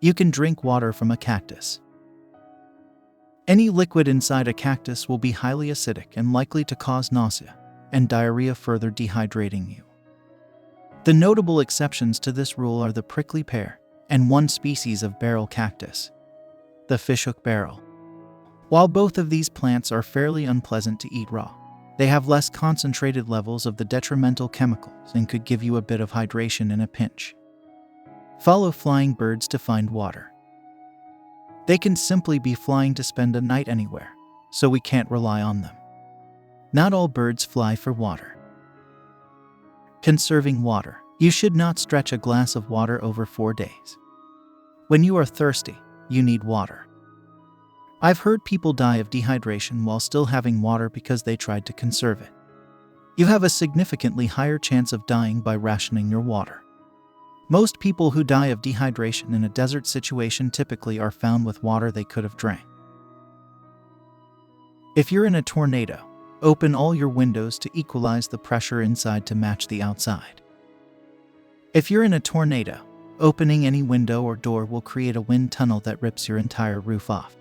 You can drink water from a cactus. Any liquid inside a cactus will be highly acidic and likely to cause nausea and diarrhea, further dehydrating you. The notable exceptions to this rule are the prickly pear and one species of barrel cactus, the fishhook barrel. While both of these plants are fairly unpleasant to eat raw, they have less concentrated levels of the detrimental chemicals and could give you a bit of hydration in a pinch. Follow flying birds to find water. They can simply be flying to spend a night anywhere, so we can't rely on them. Not all birds fly for water. Conserving water. You should not stretch a glass of water over 4 days. When you are thirsty, you need water. I've heard people die of dehydration while still having water because they tried to conserve it. You have a significantly higher chance of dying by rationing your water. Most people who die of dehydration in a desert situation typically are found with water they could have drank. If you're in a tornado, open all your windows to equalize the pressure inside to match the outside. If you're in a tornado, opening any window or door will create a wind tunnel that rips your entire roof off.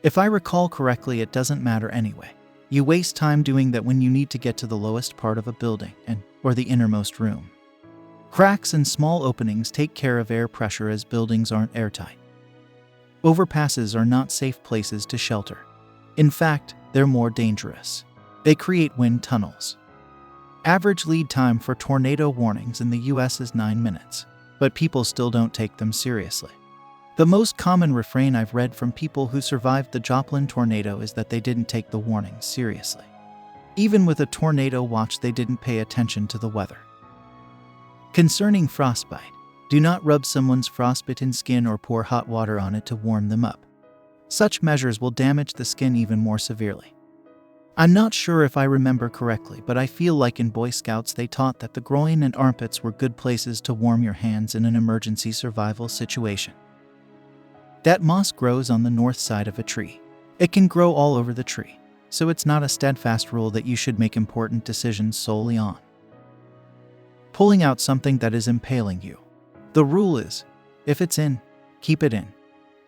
If I recall correctly, it doesn't matter anyway. You waste time doing that when you need to get to the lowest part of a building or the innermost room. Cracks and small openings take care of air pressure as buildings aren't airtight. Overpasses are not safe places to shelter. In fact, they're more dangerous. They create wind tunnels. Average lead time for tornado warnings in the US is 9 minutes, but people still don't take them seriously. The most common refrain I've read from people who survived the Joplin tornado is that they didn't take the warnings seriously. Even with a tornado watch, they didn't pay attention to the weather. Concerning frostbite, do not rub someone's frostbitten skin or pour hot water on it to warm them up. Such measures will damage the skin even more severely. I'm not sure if I remember correctly, but I feel like in Boy Scouts they taught that the groin and armpits were good places to warm your hands in an emergency survival situation. That moss grows on the north side of a tree. It can grow all over the tree, so it's not a steadfast rule that you should make important decisions solely on. Pulling out something that is impaling you. The rule is, if it's in, keep it in.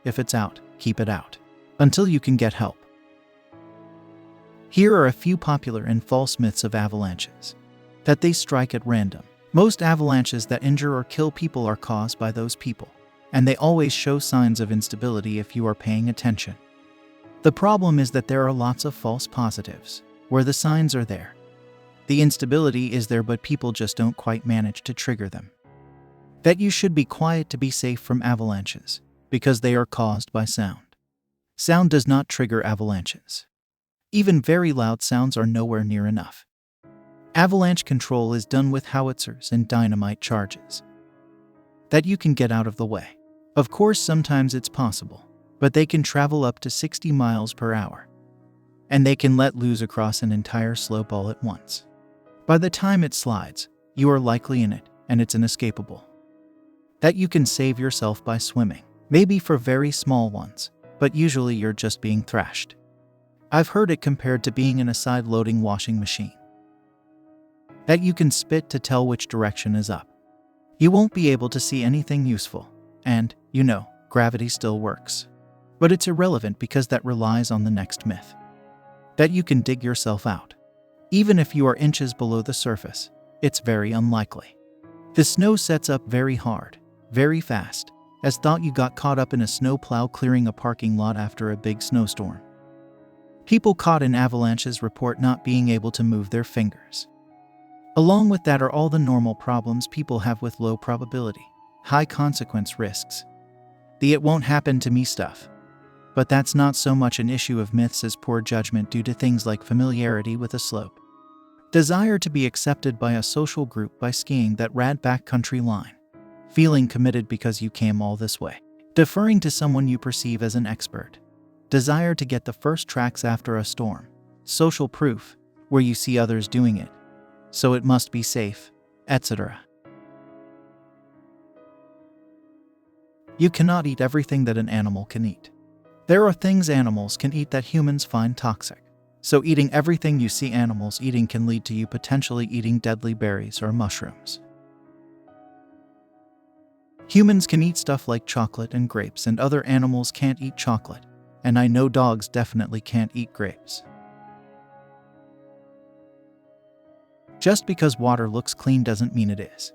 If it's out, keep it out, until you can get help. Here are a few popular and false myths of avalanches. That they strike at random. Most avalanches that injure or kill people are caused by those people, and they always show signs of instability if you are paying attention. The problem is that there are lots of false positives, where the signs are there. The instability is there, but people just don't quite manage to trigger them. That you should be quiet to be safe from avalanches, because they are caused by sound. Sound does not trigger avalanches. Even very loud sounds are nowhere near enough. Avalanche control is done with howitzers and dynamite charges. That you can get out of the way. Of course, sometimes it's possible, but they can travel up to 60 miles per hour. And they can let loose across an entire slope all at once. By the time it slides, you are likely in it, and it's inescapable. That you can save yourself by swimming, maybe for very small ones, but usually you're just being thrashed. I've heard it compared to being in a side-loading washing machine. That you can spit to tell which direction is up. You won't be able to see anything useful, and, gravity still works. But it's irrelevant because that relies on the next myth. That you can dig yourself out. Even if you are inches below the surface, it's very unlikely. The snow sets up very hard, very fast, as thought you got caught up in a snowplow clearing a parking lot after a big snowstorm. People caught in avalanches report not being able to move their fingers. Along with that are all the normal problems people have with low probability, high consequence risks. The "it won't happen to me" stuff. But that's not so much an issue of myths as poor judgment due to things like familiarity with a slope. Desire to be accepted by a social group by skiing that rad backcountry line. Feeling committed because you came all this way. Deferring to someone you perceive as an expert. Desire to get the first tracks after a storm. Social proof, where you see others doing it. So it must be safe, etc. You cannot eat everything that an animal can eat. There are things animals can eat that humans find toxic. So eating everything you see animals eating can lead to you potentially eating deadly berries or mushrooms. Humans can eat stuff like chocolate and grapes, and other animals can't eat chocolate. And I know dogs definitely can't eat grapes. Just because water looks clean doesn't mean it is.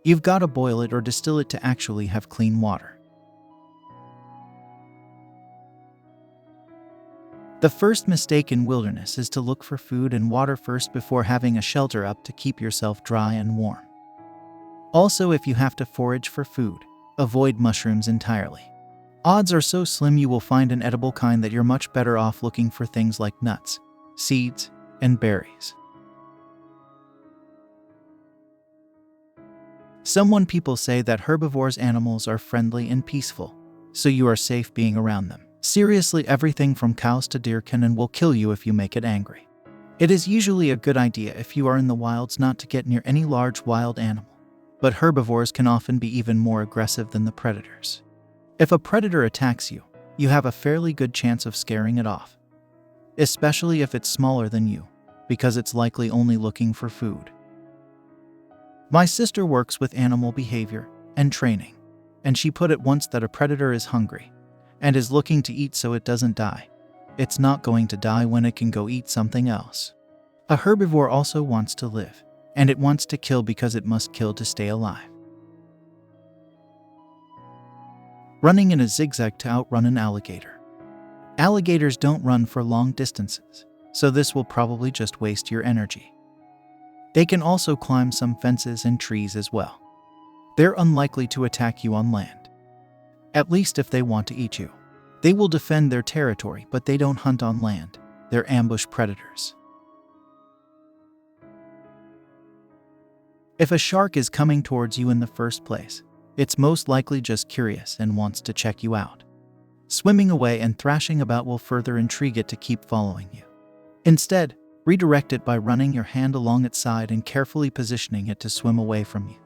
You've got to boil it or distill it to actually have clean water. The first mistake in wilderness is to look for food and water first before having a shelter up to keep yourself dry and warm. Also, if you have to forage for food, avoid mushrooms entirely. Odds are so slim you will find an edible kind that you're much better off looking for things like nuts, seeds, and berries. People say that herbivores animals are friendly and peaceful, so you are safe being around them. Seriously, everything from cows to deer can and will kill you if you make it angry. It is usually a good idea if you are in the wilds not to get near any large wild animal, but herbivores can often be even more aggressive than the predators. If a predator attacks you, you have a fairly good chance of scaring it off, especially if it's smaller than you, because it's likely only looking for food. My sister works with animal behavior and training, and she put it once that a predator is hungry and is looking to eat so it doesn't die. It's not going to die when it can go eat something else. A herbivore also wants to live, and it wants to kill because it must kill to stay alive. Running in a zigzag to outrun an alligator. Alligators don't run for long distances, so this will probably just waste your energy. They can also climb some fences and trees as well. They're unlikely to attack you on land. At least if they want to eat you. They will defend their territory, but they don't hunt on land. They're ambush predators. If a shark is coming towards you in the first place, it's most likely just curious and wants to check you out. Swimming away and thrashing about will further intrigue it to keep following you. Instead, redirect it by running your hand along its side and carefully positioning it to swim away from you.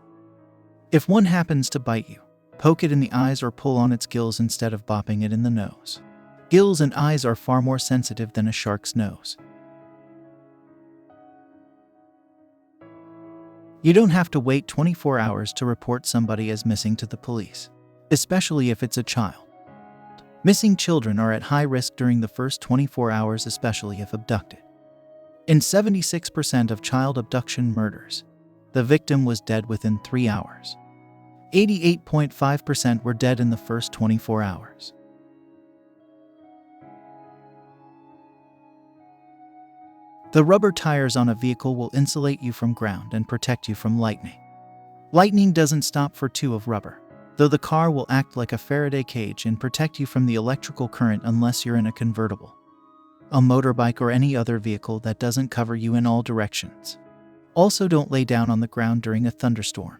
If one happens to bite you, poke it in the eyes or pull on its gills instead of bopping it in the nose. Gills and eyes are far more sensitive than a shark's nose. You don't have to wait 24 hours to report somebody as missing to the police, especially if it's a child. Missing children are at high risk during the first 24 hours, especially if abducted. In 76% of child abduction murders, the victim was dead within 3 hours. 88.5% were dead in the first 24 hours. The rubber tires on a vehicle will insulate you from ground and protect you from lightning. Lightning doesn't stop for two of rubber, though the car will act like a Faraday cage and protect you from the electrical current unless you're in a convertible, a motorbike, or any other vehicle that doesn't cover you in all directions. Also, don't lay down on the ground during a thunderstorm.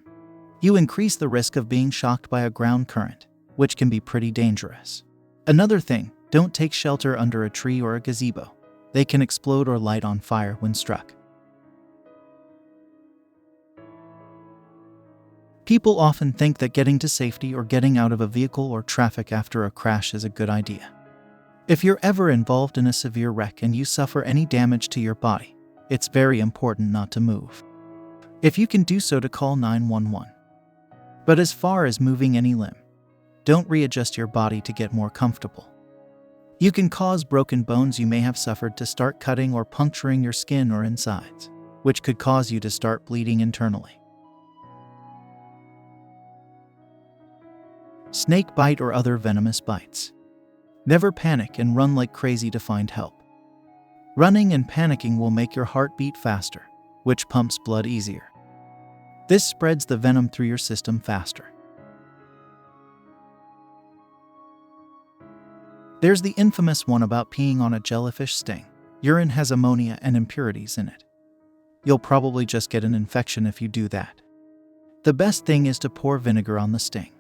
You increase the risk of being shocked by a ground current, which can be pretty dangerous. Another thing, don't take shelter under a tree or a gazebo. They can explode or light on fire when struck. People often think that getting to safety or getting out of a vehicle or traffic after a crash is a good idea. If you're ever involved in a severe wreck and you suffer any damage to your body, it's very important not to move. If you can do so, to call 911. But as far as moving any limb, don't readjust your body to get more comfortable. You can cause broken bones you may have suffered to start cutting or puncturing your skin or insides, which could cause you to start bleeding internally. Snake bite or other venomous bites. Never panic and run like crazy to find help. Running and panicking will make your heart beat faster, which pumps blood easier. This spreads the venom through your system faster. There's the infamous one about peeing on a jellyfish sting. Urine has ammonia and impurities in it. You'll probably just get an infection if you do that. The best thing is to pour vinegar on the sting.